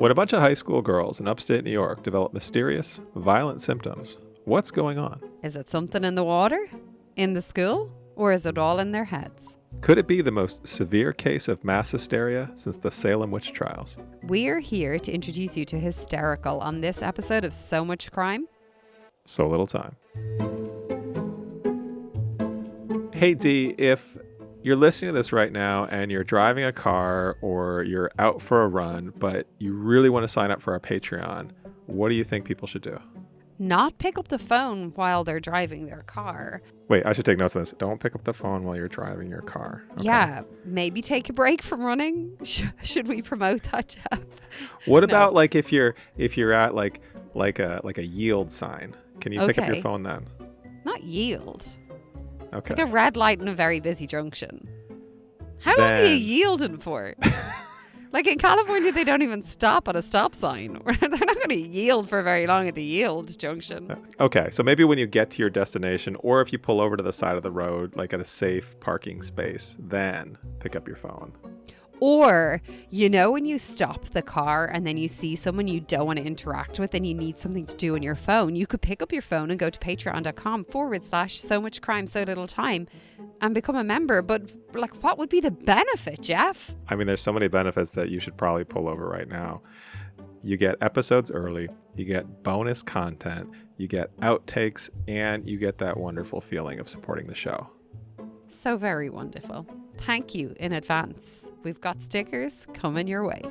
When a bunch of high school girls in upstate New York develop mysterious, violent symptoms, what's going on? Is it something in the water? In the school? Or is it all in their heads? Could it be the most severe case of mass hysteria since the Salem witch trials? We're here to introduce you to Hysterical on this episode of So Much Crime, So little time. Hey D, if you're listening to this right now and you're driving a car or you're out for a run, but you really want to sign up for our Patreon, what do you think people should do? Not pick up the phone while they're driving their car. Wait, I should take notes on this. Don't pick up the phone while you're driving your car. Okay. Yeah, maybe take a break from running. Should we promote that, Jeff? What about like if you're at like a yield sign? Can you pick up your Okay. phone then? Not yield. Okay. Like a red light in a very busy junction. How long are you yielding for? Like in California, they don't even stop at a stop sign. They're not going to yield for very long at the yield junction. Okay, so maybe when you get to your destination, or if you pull over to the side of the road, like at a safe parking space, then pick up your phone. Or, you know, when you stop the car and then you see someone you don't want to interact with and you need something to do on your phone, you could pick up your phone and go to patreon.com/so much crime, so little time and become a member. But like, what would be the benefit, Jeff? I mean, there's so many benefits that you should probably pull over right now. You get episodes early, you get bonus content, you get outtakes, and you get that wonderful feeling of supporting the show. So very wonderful. Thank you in advance. We've got stickers coming your way.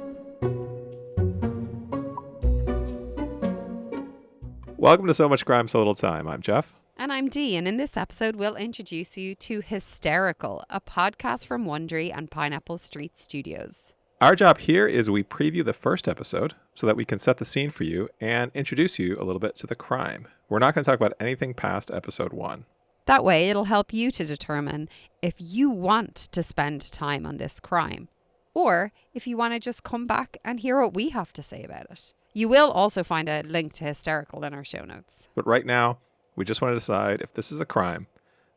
Welcome to So Much Crime, So Little Time. I'm Jeff. And I'm Dee, and in this episode, we'll introduce you to Hysterical, a podcast from Wondery and Pineapple Street Studios. Our job here is we preview the first episode so that we can set the scene for you and introduce you a little bit to the crime. We're not going to talk about anything past episode 1. That way, it'll help you to determine if you want to spend time on this crime, or if you want to just come back and hear what we have to say about it. You will also find a link to Hysterical in our show notes. But right now, we just want to decide if this is a crime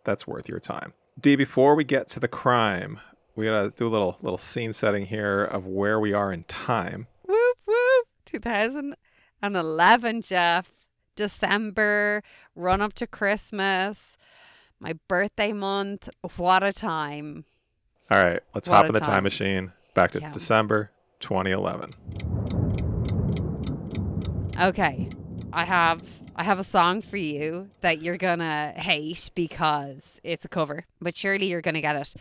that's worth your time. Dee, before we get to the crime, we got to do a little scene setting here of where we are in time. Whoop, whoop. 2011, Jeff. December, run up to Christmas. My birthday month. What a time. All right, let's What hop a in the time. time machine back to Yeah. December 2011. Okay. I have a song for you that you're gonna hate because it's a cover, but surely you're gonna get it.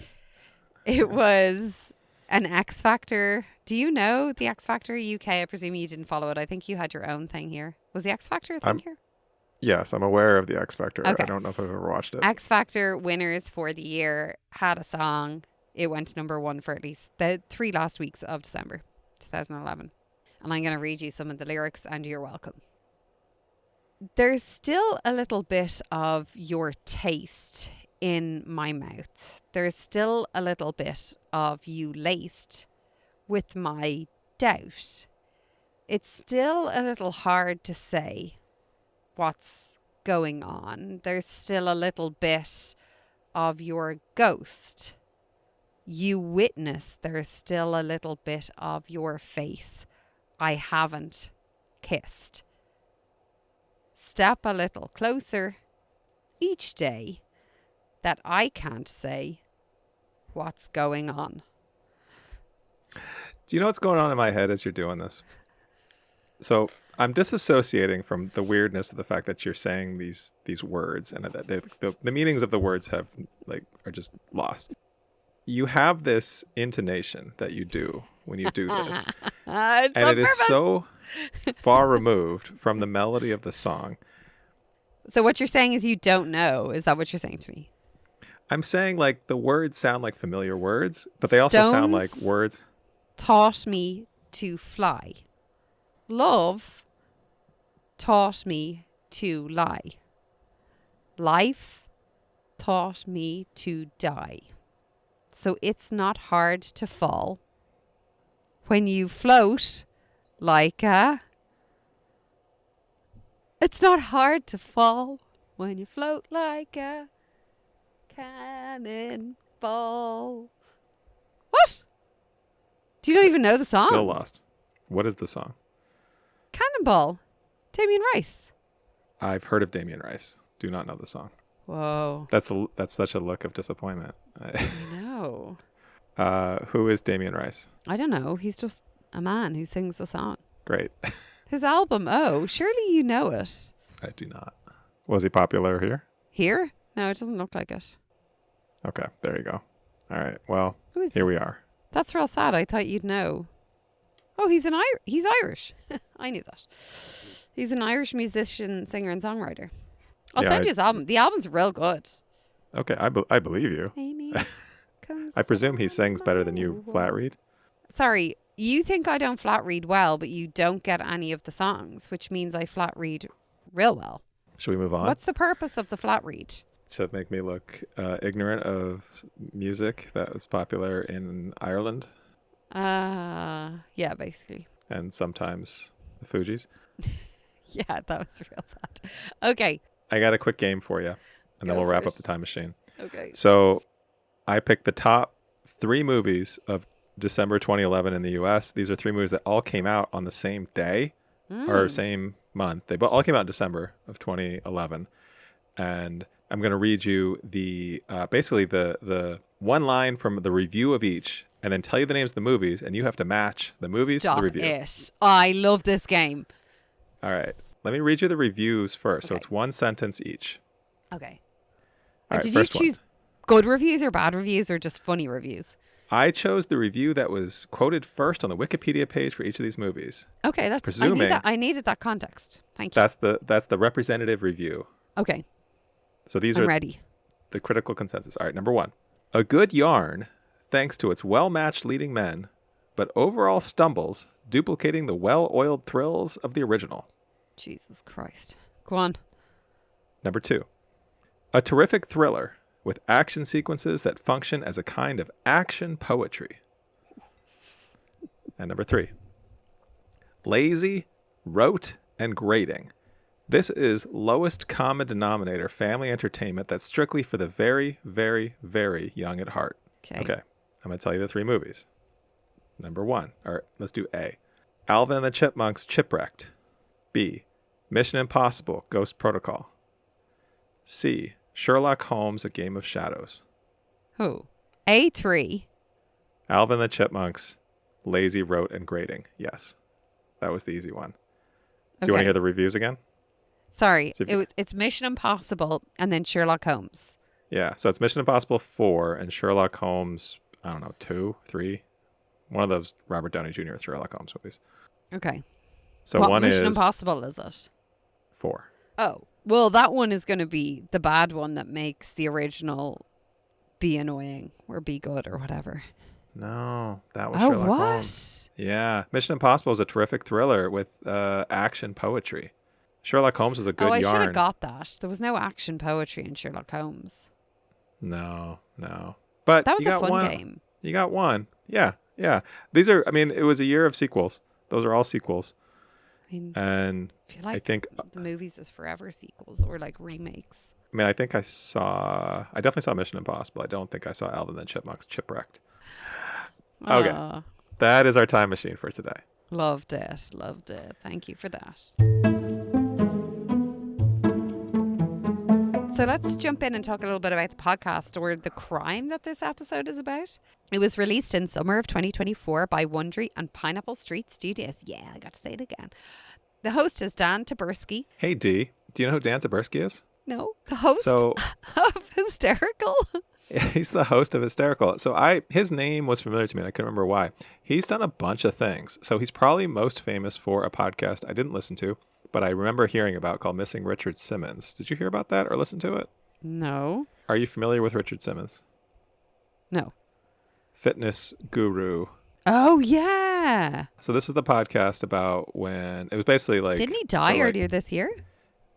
It was an X Factor. Do you know the X Factor UK? I presume you didn't follow it. I think you had your own thing here. Was the X Factor a thing here? Yes, I'm aware of the X Factor. Okay. I don't know if I've ever watched it. X Factor winners for the year had a song. It went to number 1 for at least the 3 last weeks of December 2011. And I'm going to read you some of the lyrics and you're welcome. There's still a little bit of your taste in my mouth. There's still a little bit of you laced with my doubt. It's still a little hard to say what's going on. There's still a little bit of your ghost. You witness there's still a little bit of your face I haven't kissed. Step a little closer each day that I can't say what's going on. Do you know what's going on in my head as you're doing this? So I'm disassociating from the weirdness of the fact that you're saying these words and that the meanings of the words are just lost. You have this intonation that you do when you do this. It's and on it is purpose. so far removed from the melody of the song. So what you're saying is you don't know. Is that what you're saying to me? I'm saying like the words sound like familiar words, but they also sound like Stones words. Taught me to fly. Love taught me to lie. Life taught me to die. So it's not hard to fall when you float like a... It's not hard to fall when you float like a cannonball. What? Do you not even know the song? Still lost. What is the song? Cannonball. Damien Rice. I've heard of Damien Rice. Do not know the song. Whoa. That's such a look of disappointment. I know. Who is Damien Rice? I don't know. He's just a man who sings a song. Great. His album, Oh, surely you know it. I do not. Was he popular here? Here? No, it doesn't look like it. Okay, there you go. All right. Well, Who is here he? we are. That's real sad. I thought you'd know. Oh, he's Irish. I knew that. He's an Irish musician, singer, and songwriter. I'll send you his album. The album's real good. Okay, I believe you. Amy, I presume he sings better than you flat read. Sorry, you think I don't flat read well, but you don't get any of the songs, which means I flat read real well. Should we move on? What's the purpose of the flat read? To make me look ignorant of music that was popular in Ireland Yeah, basically. and sometimes the Fugees. Yeah, that was real bad. Okay. I got a quick game for you, and then Go we'll for wrap it. up the time machine. Okay. So I picked the top 3 movies of December 2011 in the U.S. These are 3 movies that all came out on the same day or same month. They all came out in December of 2011. And I'm going to read you the basically the one line from the review of each and then tell you the names of the movies, and you have to match the movies to the review. It. I love this game. All right. Let me read you the reviews first. So Okay. it's one sentence each. Okay. All right, Did you first one. choose good reviews or bad reviews or just funny reviews? I chose the review that was quoted first on the Wikipedia page for each of these movies. Okay, that's Presuming- I needed that context. Thank you. That's the representative review. Okay, So these I'm are ready. the critical consensus. All right, number 1. A good yarn, thanks to its well-matched leading men, but overall stumbles, duplicating the well-oiled thrills of the original. Jesus Christ. Go on. Number 2. A terrific thriller with action sequences that function as a kind of action poetry. And number 3. Lazy, rote, and grating. This is lowest common denominator family entertainment that's strictly for the very, very, very young at heart. Okay. I'm going to tell you the 3 movies. Number 1. Or let's do A. Alvin and the Chipmunks Chipwrecked. B. Mission Impossible Ghost Protocol. C. Sherlock Holmes A Game of Shadows. Who? A3. Alvin and the Chipmunks Lazy, rote, and grating. Yes. That was the easy one. Do you want to hear the reviews again? Sorry, See if you- it's Mission Impossible and then Sherlock Holmes. Yeah. So it's Mission Impossible 4 and Sherlock Holmes, I don't know, 2, 3. One of those Robert Downey Jr. Sherlock Holmes movies. Okay. So what one Mission is Impossible is it? 4. Oh, well, that one is going to be the bad one that makes the original be annoying or be good or whatever. No, that was Oh, Sherlock what? Holmes. Yeah. Mission Impossible is a terrific thriller with action poetry. Sherlock Holmes is a good I yarn. should have got that. There was no action poetry in Sherlock Holmes. No. But That was you a got fun one. game. You got one. Yeah. These are, I mean, it was a year of sequels. Those are all sequels. I mean, And I feel like I think, the movies is forever sequels or like remakes. I definitely saw Mission Impossible. I don't think I saw Alvin and the Chipmunks Chipwrecked. Okay. Aw, That is our time machine for today. loved it. Thank you for that. So let's jump in and talk a little bit about the podcast or the crime that this episode is about. It was released in summer of 2024 by Wondery and Pineapple Street Studios. Yeah, I got to say it again. The host is Dan Taberski. Hey, D, do you know who Dan Taberski is? No, the host So of Hysterical. he's the host of Hysterical. So his name was familiar to me, and I couldn't remember why. He's done a bunch of things. So he's probably most famous for a podcast I didn't listen to, but I remember hearing about called Missing Richard Simmons. Did you hear about that or listen to it? No. Are you familiar with Richard Simmons? No. Fitness guru. Oh, yeah. So this is the podcast about when it was basically like... Didn't he die for, like- earlier this year?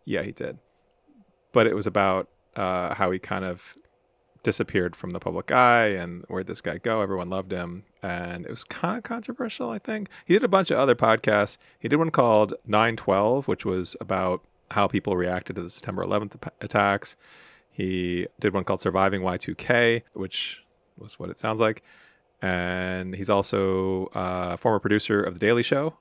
Yeah, he did. But it was about how he kind of disappeared from the public eye and where'd this guy go? Everyone loved him. And it was kind of controversial, I think. He did a bunch of other podcasts. He did one called 9/12, which was about how people reacted to the September 11th attacks. He did one called Surviving Y2K, which was what it sounds like. And he's also a former producer of The Daily Show,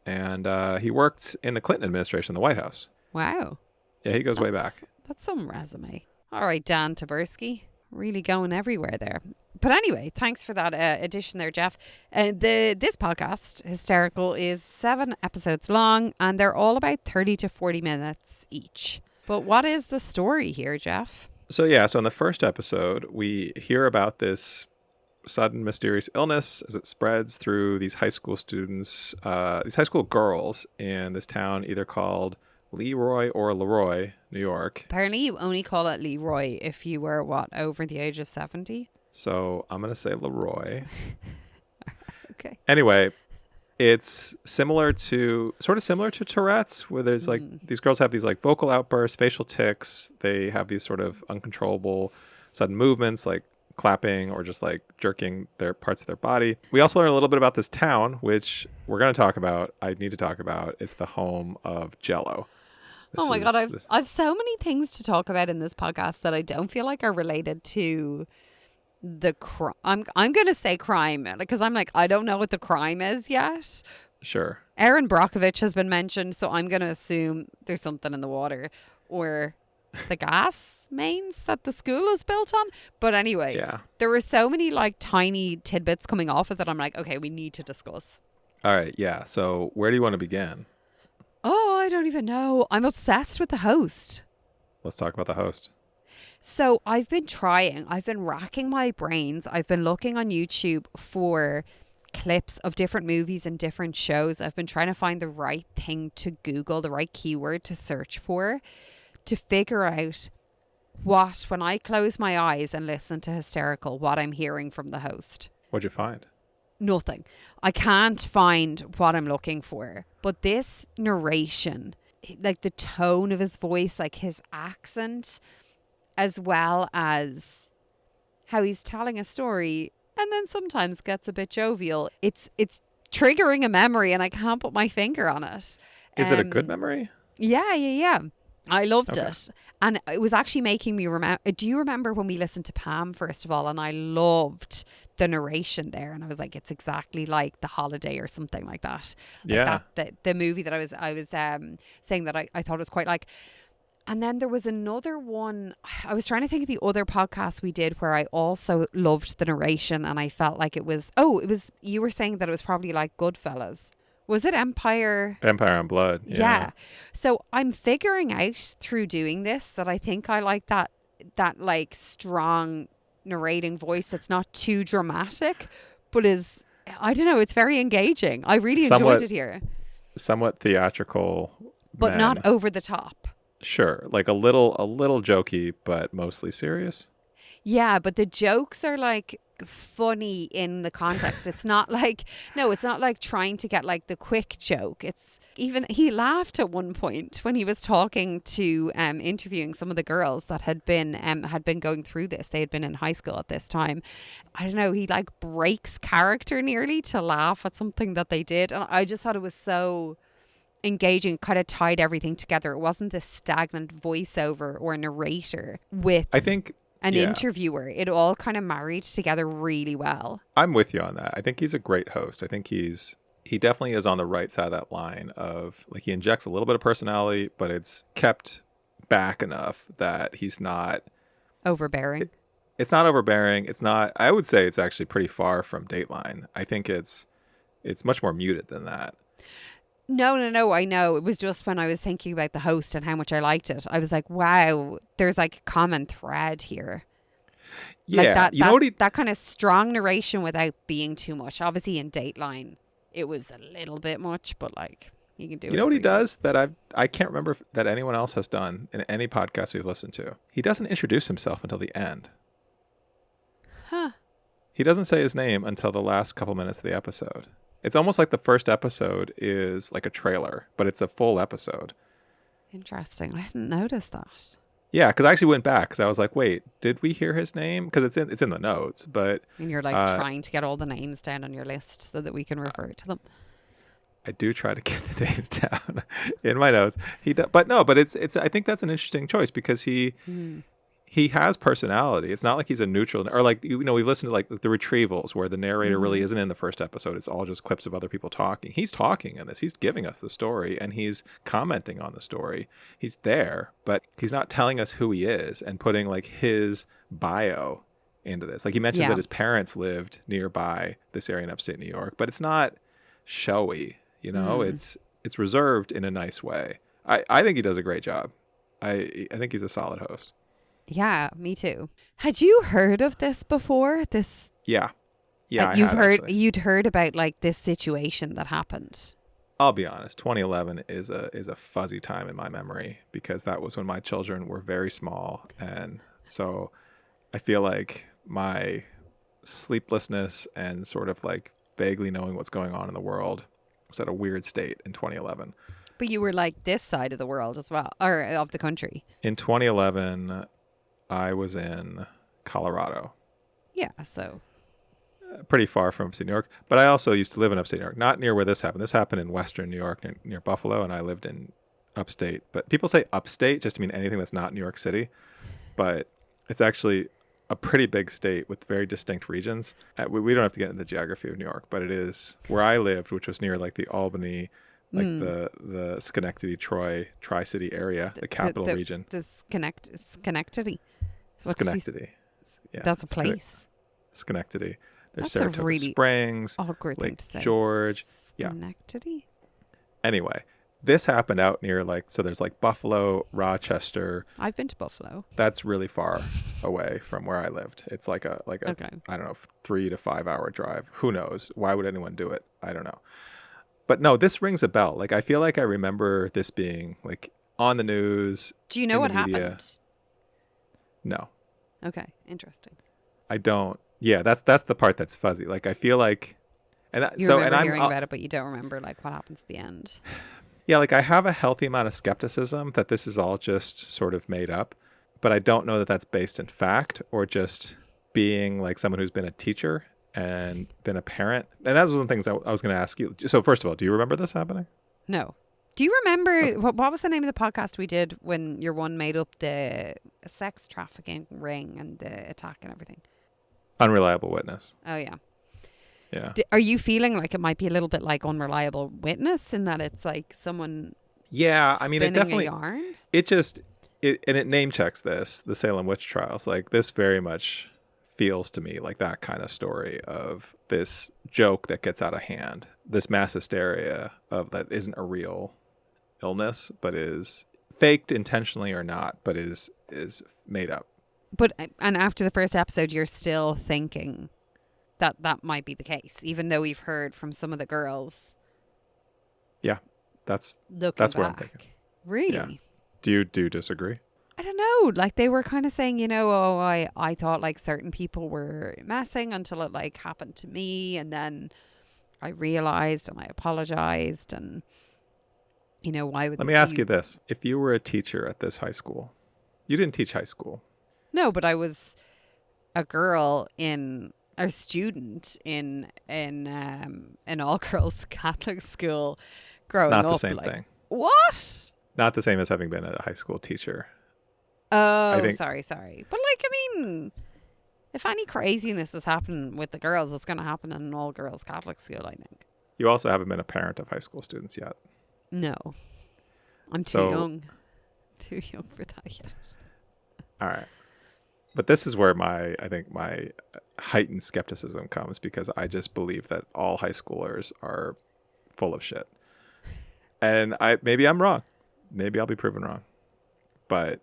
and he worked in the Clinton administration, the White House. Wow. Yeah, he goes way back. That's some resume. All right, Dan Taberski. Really going everywhere there. But anyway, thanks for that addition there, Jeff. This podcast, Hysterical, is 7 episodes long, and they're all about 30 to 40 minutes each. But what is the story here, Jeff? So in the first episode, we hear about this sudden mysterious illness as it spreads through these high school students, these high school girls in this town, either called LeRoy or LeRoy, New York. Apparently you only call it LeRoy if you were, over the age of 70? So I'm going to say LeRoy. Okay. Anyway, it's sort of similar to Tourette's, where there's like, these girls have these like vocal outbursts, facial tics. They have these sort of uncontrollable sudden movements, like clapping or just like jerking their parts of their body. We also learn a little bit about this town, which we're going to talk about. I need to talk about. It's the home of Jell-O. Oh my God, I've so many things to talk about in this podcast that I don't feel like are related to the crime. I'm going to say crime because I'm like, I don't know what the crime is yet. Sure. Erin Brokovich has been mentioned, so I'm going to assume there's something in the water or the gas mains that the school is built on. But anyway, there were so many like tiny tidbits coming off of that. I'm like, okay, we need to discuss. All right. Yeah. So where do you want to begin? Oh, I don't even know. I'm obsessed with the host. Let's talk about the host. So I've been racking my brains. I've been looking on YouTube for clips of different movies and different shows. I've been trying to find the right thing to Google, the right keyword to search for, to figure out when I close my eyes and listen to Hysterical, what I'm hearing from the host. What'd you find? Nothing. I can't find what I'm looking for. But this narration, like the tone of his voice, like his accent, as well as how he's telling a story and then sometimes gets a bit jovial. It's triggering a memory and I can't put my finger on it. Is it a good memory? Yeah. I loved it. And it was actually making me remember. Do you remember when we listened to Pam, first of all? And I loved the narration there. And I was like, it's exactly like The Holiday or something like that. Yeah. Like the movie that I was saying that I thought was quite like. And then there was another one. I was trying to think of the other podcast we did where I also loved the narration. And I felt like it was, you were saying that it was probably like Goodfellas. Was it Empire? Empire on Blood. Yeah. So I'm figuring out through doing this that I think I like that like strong narrating voice that's not too dramatic, but is, I don't know, it's very engaging. I really enjoyed it here. Somewhat theatrical. But not over the top. Sure. Like a little jokey, but mostly serious. Yeah, but the jokes are like funny in the context. It's not like trying to get like the quick joke. It's even, he laughed at one point when he was talking to interviewing some of the girls that had been going through this. They had been in high school at this time. I don't know, he like breaks character nearly to laugh at something that they did, and I just thought it was so engaging, kind of tied everything together. It wasn't this stagnant voiceover or narrator with, I think, an interviewer. It all kind of married together really well. I'm with you on that. I think he's a great host. I think he definitely is on the right side of that line of like, he injects a little bit of personality, but it's kept back enough that he's not overbearing. It's not overbearing. It's not, I would say it's actually pretty far from Dateline. I think it's much more muted than that. No, I know. It was just when I was thinking about the host and how much I liked it, I was like, wow, there's like a common thread here. Yeah. Like that kind of strong narration without being too much. Obviously in Dateline, it was a little bit much, but like you can do it. You know what he does that I can't remember that anyone else has done in any podcast we've listened to? He doesn't introduce himself until the end. Huh. He doesn't say his name until the last couple minutes of the episode. It's almost like the first episode is like a trailer, but it's a full episode. Interesting. I hadn't noticed that. Yeah, because I actually went back because I was like, wait, did we hear his name? Because it's in the notes, but... And you're like trying to get all the names down on your list so that we can refer to them. I do try to get the names down in my notes. But it's I think that's an interesting choice because he he has personality. It's not like he's a neutral, or like, you know, we've listened to like the Retrievals where the narrator really isn't in the first episode. It's all just clips of other people talking. He's talking in this. He's giving us the story and he's commenting on the story. He's there, but he's not telling us who he is and putting like his bio into this. Like he mentions that his parents lived nearby this area in upstate New York, but it's not showy, you know, it's reserved in a nice way. I think he does a great job. I think he's a solid host. Yeah, me too. Had you heard of this before? This Yeah. Yeah, you'd heard about like this situation that happened. I'll be honest, 2011 is a fuzzy time in my memory because that was when my children were very small, and so I feel like my sleeplessness and sort of like vaguely knowing what's going on in the world was at a weird state in 2011. But you were like this side of the world as well, or of the country. In 2011, I was in Colorado. Yeah, so pretty far from upstate New York, but I also used to live in upstate New York, not near where this happened. This happened in western New York, near Buffalo, and I lived in upstate. But people say upstate just to mean anything that's not New York City, but it's actually a pretty big state with very distinct regions. We don't have to get into the geography of New York, but it is where I lived, which was near like the Albany, like the Schenectady, Troy, Tri-City area, the capital region. The Schenectady. Schenectady. Yeah, that's a place. Schenectady. There's That's Saratoga a really Springs, awkward thing Lake to say. George. Schenectady? Yeah. Anyway, this happened out near like, so there's like Buffalo, Rochester. I've been to Buffalo. That's really far away from where I lived. It's like a Okay. I don't know, 3 to 5 hour drive. Who knows? Why would anyone do it? I don't know. But no, this rings a bell. Like I feel like I remember this being like on the news. Do you know what happened? No. Okay, interesting. I don't. Yeah, that's the part that's fuzzy. Like I feel like, You remember hearing about it, but you don't remember like what happens at the end. Yeah, like I have a healthy amount of skepticism that this is all just sort of made up, but I don't know that that's based in fact or just being like someone who's been a teacher and been a parent. And that was one of the things I was going to ask you. So first of all, do you remember this happening? No. Do you remember what was the name of the podcast we did when your one made up the sex trafficking ring and the attack and everything? Unreliable Witness. Oh, yeah. Yeah. Are you feeling like it might be a little bit like Unreliable Witness in that it's like someone Yeah, I mean, it definitely, a yarn? It name checks this, the Salem witch trials. Like this very much feels to me like that kind of story of this joke that gets out of hand, this mass hysteria of that isn't a real illness, but is faked intentionally or not, but is made up. And after the first episode, you're still thinking that might be the case, even though we've heard from some of the girls. Yeah, that's what I'm thinking. Really? Yeah. Do you disagree? I don't know. Like they were kind of saying, you know, I thought like certain people were messing until it like happened to me, and then I realized and I apologized, and you know, why would? Let me ask you this: if you were a teacher at this high school, you didn't teach high school. No, but I was a student in an all girls Catholic school growing up. Not the same thing. What? Not the same as having been a high school teacher. Oh, sorry. But like, I mean, if any craziness is happening with the girls, it's going to happen in an all girls Catholic school, I think. You also haven't been a parent of high school students yet. No, I'm too young. Too young for that yet. All right. But this is where I think my heightened skepticism comes, because I just believe that all high schoolers are full of shit. And maybe I'm wrong. Maybe I'll be proven wrong. But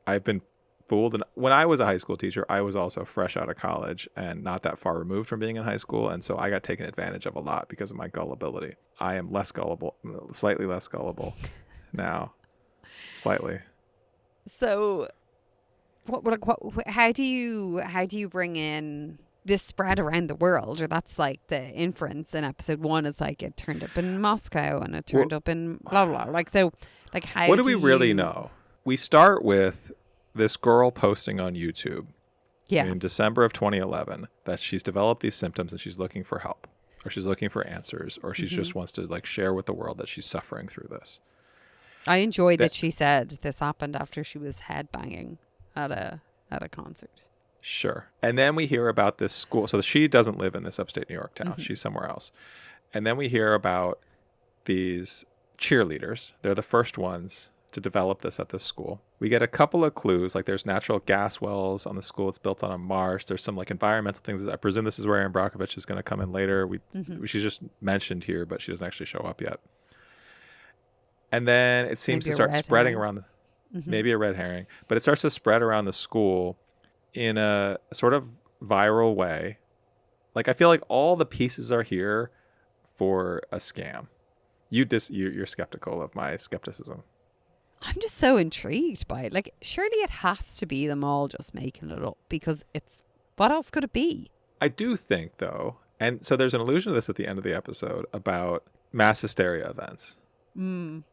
I've been fooled. And when I was a high school teacher, I was also fresh out of college and not that far removed from being in high school. And so I got taken advantage of a lot because of my gullibility. I am less gullible, slightly less gullible now. Slightly. So how do you bring in this spread around the world? Or that's like the inference in episode 1 is like it turned up in Moscow and it turned up in blah blah blah. Like, so like how what do we really know? We start with this girl posting on YouTube in December of 2011 that she's developed these symptoms and she's looking for help, or she's looking for answers, or she just wants to like share with the world that she's suffering through this. I enjoyed that she said this happened after she was headbanging at a concert. Sure. And then we hear about this school. So she doesn't live in this upstate New York town. Mhm. She's somewhere else. And then we hear about these cheerleaders. They're the first ones to develop this at this school. We get a couple of clues, like there's natural gas wells on the school. It's built on a marsh. There's some like environmental things. I presume this is where Erin Brokovich is going to come in later. She's just mentioned here, but she doesn't actually show up yet. And then it seems Maybe to a start red spreading herring. around, maybe a red herring, but it starts to spread around the school in a sort of viral way. Like I feel like all the pieces are here for a scam. You're skeptical of my skepticism. I'm just so intrigued by it. Like, surely it has to be them all just making it up, because it's, what else could it be? I do think though, and so there's an allusion to this at the end of the episode about mass hysteria events. And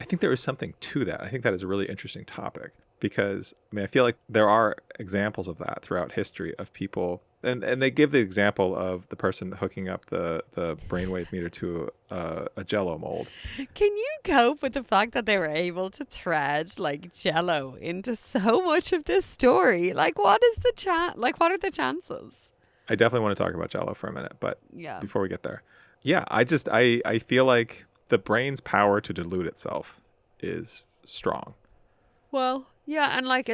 I think there is something to that. I think that is a really interesting topic because, I mean, I feel like there are examples of that throughout history of people, and they give the example of the person hooking up the brainwave meter to a Jell-O mold. Can you cope with the fact that they were able to thread like Jell-O into so much of this story? Like, what is the what are the chances? I definitely want to talk about Jell-O for a minute, but Yeah. before we get there, yeah, I feel like the brain's power to delude itself is strong. Well, yeah, and like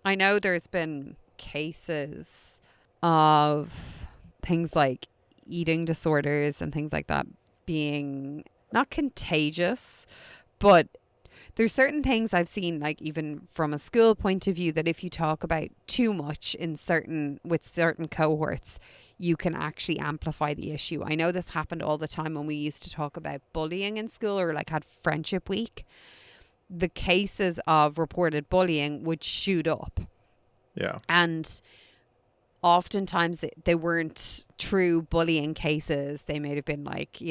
I know there's been cases of things like eating disorders and things like that being not contagious, but there's certain things I've seen, like even from a school point of view, that if you talk about too much with certain cohorts, you can actually amplify the issue. I know this happened all the time when we used to talk about bullying in school or like had friendship week. The cases of reported bullying would shoot up. Yeah. And oftentimes they weren't true bullying cases. They may have been like,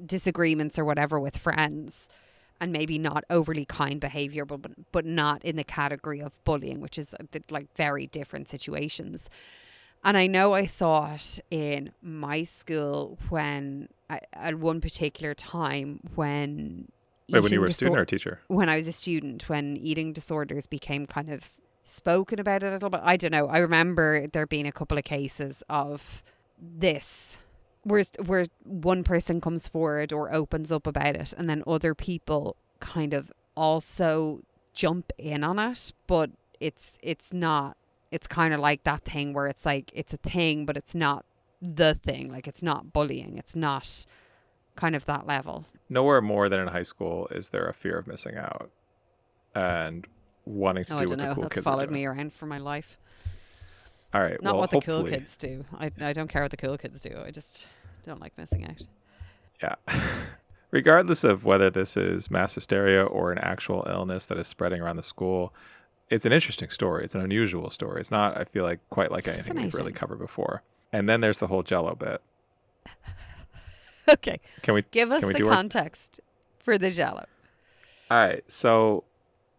disagreements or whatever with friends, and maybe not overly kind behavior, but not in the category of bullying, which is like very different situations. And I know I saw it in my school at one particular time when you were a student or a teacher? When I was a student, when eating disorders became kind of spoken about a little bit. I don't know. I remember there being a couple of cases of this where one person comes forward or opens up about it, and then other people kind of also jump in on it, but it's not. It's kind of like that thing where it's like it's a thing, but it's not the thing. Like, it's not bullying. It's not kind of that level. Nowhere more than in high school is there a fear of missing out and wanting to do what the cool That's kids are doing. followed me around for my life. All right. Not well, what hopefully. the cool kids do. I don't care what the cool kids do. I just don't like missing out. Yeah. Regardless of whether this is mass hysteria or an actual illness that is spreading around the school, it's an interesting story. It's an unusual story. It's not, I feel like, quite like anything we've really covered before. And then there's the whole Jell-O bit. Okay. Can we give us the context for the Jell-O? All right. So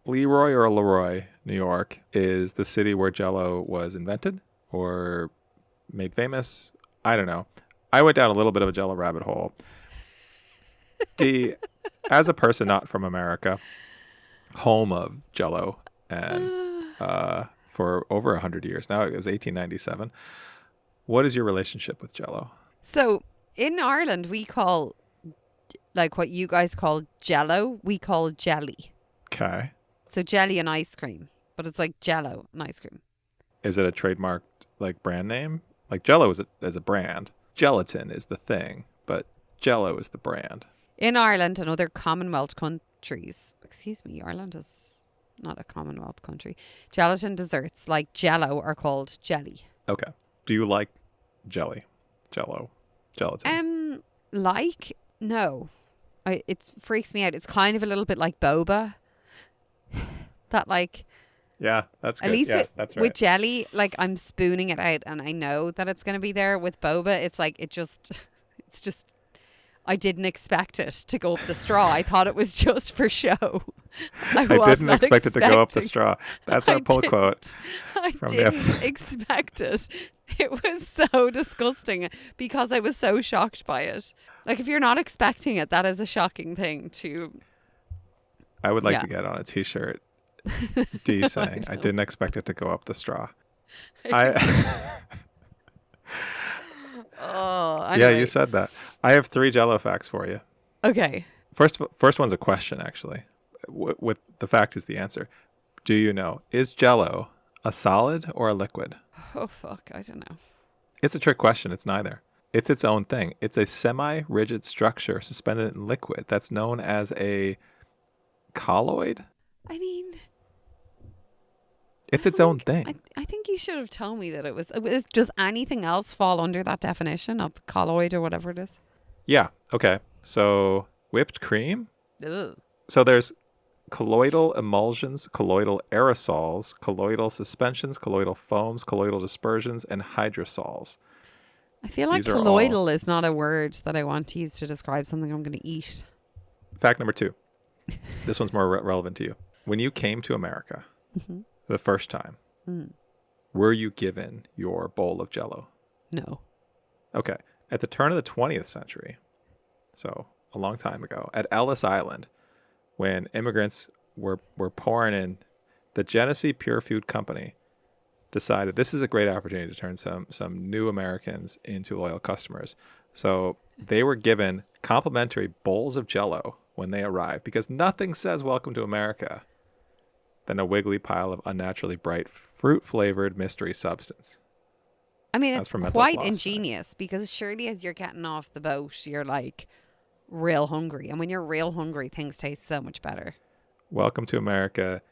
LeRoy or LeRoy, New York, is the city where Jell-O was invented or made famous. I don't know. I went down a little bit of a Jell-O rabbit hole. As a person not from America, home of Jell-O, and for over 100 years now, it was 1897. What is your relationship with Jell-O? So in Ireland, we call, like what you guys call Jell-O, we call jelly. Okay. So jelly and ice cream, but it's like Jell-O and ice cream. Is it a trademarked like brand name? Like Jell-O is a brand. Gelatin is the thing, but Jell-O is the brand. In Ireland and other Commonwealth countries, Ireland is not a Commonwealth country. Gelatin desserts like Jell-O are called jelly. Okay. Do you like jelly? Jell-O? Gelatin? No. It freaks me out. It's kind of a little bit like boba. That like... Yeah, that's good. At least that's right. With jelly, like I'm spooning it out and I know that it's going to be there. With boba, it's like, it's just... I didn't expect it to go up the straw. I thought it was just for show. I didn't expect it to go up the straw. That's our pull quote. I didn't expect it. It was so disgusting because I was so shocked by it. Like, if you're not expecting it, that is a shocking thing to... I would like to get on a t-shirt. D saying, I didn't expect it to go up the straw. I Oh, Yeah, anyway. you said that. I have 3 Jello facts for you. Okay. First one's a question, actually. With the fact is the answer. Do you know, is Jello a solid or a liquid? Oh, fuck. I don't know. It's a trick question. It's neither. It's its own thing. It's a semi-rigid structure suspended in liquid that's known as a colloid. I mean, It's its own I, thing. I think you should have told me that it was. Does anything else fall under that definition of colloid or whatever it is? Yeah. Okay. So whipped cream. Ugh. So there's colloidal emulsions, colloidal aerosols, colloidal suspensions, colloidal foams, colloidal dispersions, and hydrosols. I feel like These are all- colloidal is not a word that I want to use to describe something I'm going to eat. Fact number 2. This one's more relevant to you. When you came to America the first time, were you given your bowl of Jello? No. Okay. At the turn of the 20th century, so a long time ago, at Ellis Island, when immigrants were pouring in, the Genesee Pure Food Company decided this is a great opportunity to turn some new Americans into loyal customers. So they were given complimentary bowls of Jello when they arrived, because nothing says welcome to America than a wiggly pile of unnaturally bright fruit-flavored mystery substance. I mean, That's it's from mental quite floss, ingenious because surely as you're getting off the boat, you're like real hungry. And when you're real hungry, things taste so much better. Welcome to America.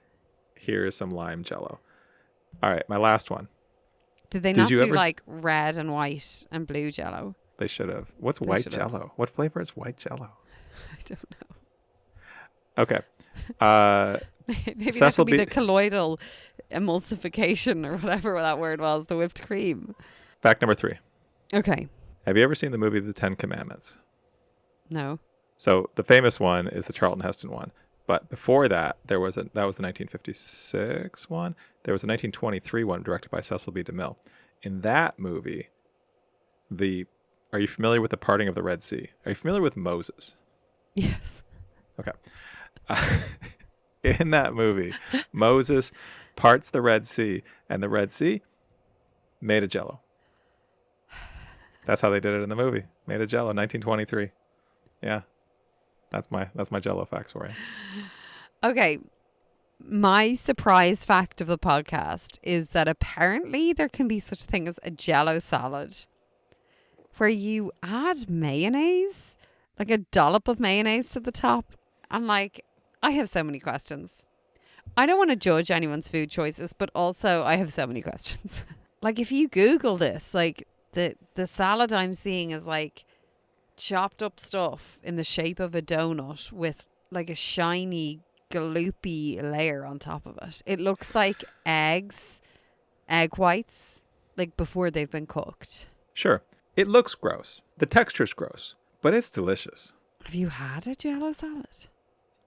Here is some lime Jello. All right, my last one. Did they Did not you do ever- like red and white and blue Jello? They should have. What's They white should have. Jello? What flavor is white Jello? I don't know. Okay. Maybe Cecil that could be B- the colloidal emulsification or whatever that word was, the whipped cream. Fact number 3. Okay. Have you ever seen the movie The 10 Commandments? No. So the famous one is the Charlton Heston one. But before that, that was the 1956 one. There was a 1923 one directed by Cecil B. DeMille. In that movie, are you familiar with the parting of the Red Sea? Are you familiar with Moses? Yes. Okay. In that movie, Moses parts the Red Sea, and the Red Sea made of Jello. That's how they did it in the movie. Made of Jello, 1923. Yeah, that's my Jello facts for you. Okay. My surprise fact of the podcast is that apparently there can be such thing as a Jello salad where you add mayonnaise, like a dollop of mayonnaise to the top. And like, I have so many questions. I don't want to judge anyone's food choices, but also I have so many questions. Like if you Google this, like the salad I'm seeing is like chopped up stuff in the shape of a donut with like a shiny gloopy layer on top of it. It looks like egg whites, like before they've been cooked. Sure, it looks gross. The texture's gross, but it's delicious. Have you had a Jello salad?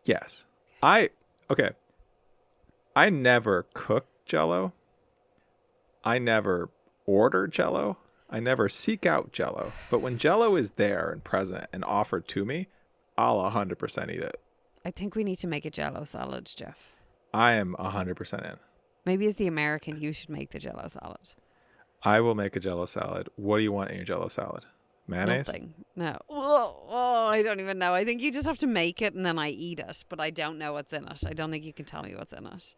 Yes. Okay. I never cook Jello. I never order Jello. I never seek out Jello. But when Jello is there and present and offered to me, I'll 100% eat it. I think we need to make a Jello salad, Jeff. I am 100% in. Maybe as the American, you should make the Jello salad. I will make a Jello salad. What do you want in your Jello salad? Mayonnaise? Nothing. No. Oh, I don't even know. I think you just have to make it and then I eat it, but I don't know what's in it. I don't think you can tell me what's in it.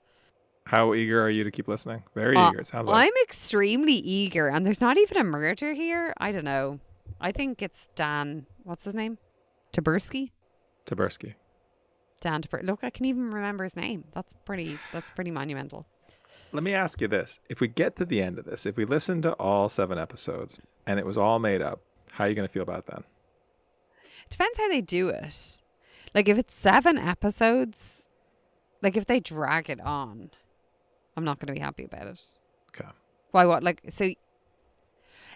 How eager are you to keep listening? Very eager, it sounds like. I'm extremely eager, and there's not even a murder here. I don't know. I think it's Dan. What's his name? Taberski. Taberski. Dan Taberski. Look, I can even remember his name. That's pretty monumental. Let me ask you this. If we get to the end of this, if we listen to all 7 episodes and it was all made up, how are you going to feel about it then? Depends how they do it. Like if it's 7 episodes, like if they drag it on, I'm not going to be happy about it. Okay. Why? What? Like, so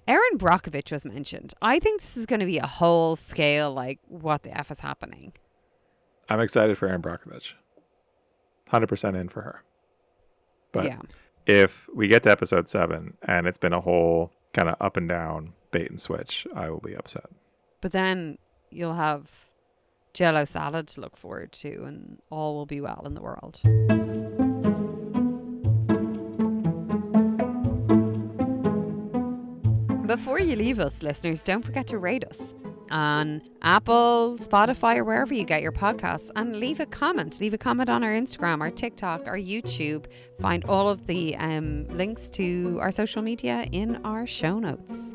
Erin Brokovich was mentioned. I think this is going to be a whole scale, like, what the F is happening? I'm excited for Erin Brokovich. 100% in for her. But yeah. If we get to episode 7 and it's been a whole kind of up and down bait and switch, I will be upset. But then you'll have Jello salad to look forward to and all will be well in the world. Before you leave us, listeners, don't forget to rate us on Apple, Spotify, or wherever you get your podcasts, and leave a comment. Leave a comment on our Instagram, our TikTok, our YouTube. Find all of the links to our social media in our show notes.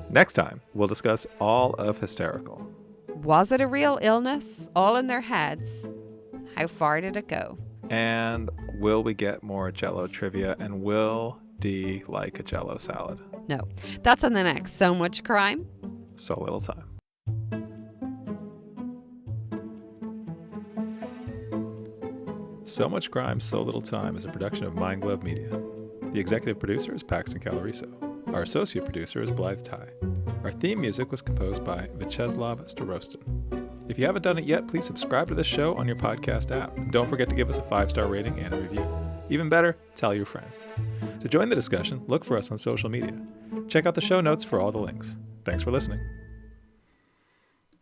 Next time, we'll discuss all of Hysterical. Was it a real illness? All in their heads? How far did it go? And will we get more Jell-O trivia? And will Dee like a Jell-O salad? No. That's on the next So Much Crime, So Little Time. So Much Crime, So Little Time is a production of Mind Glove Media. The executive producer is Paxton Caloriso. Our associate producer is Blythe Ty. Our theme music was composed by Vyacheslav Starostin. If you haven't done it yet, please subscribe to this show on your podcast app. And don't forget to give us a 5-star rating and a review. Even better, tell your friends. To join the discussion, look for us on social media. Check out the show notes for all the links. Thanks for listening.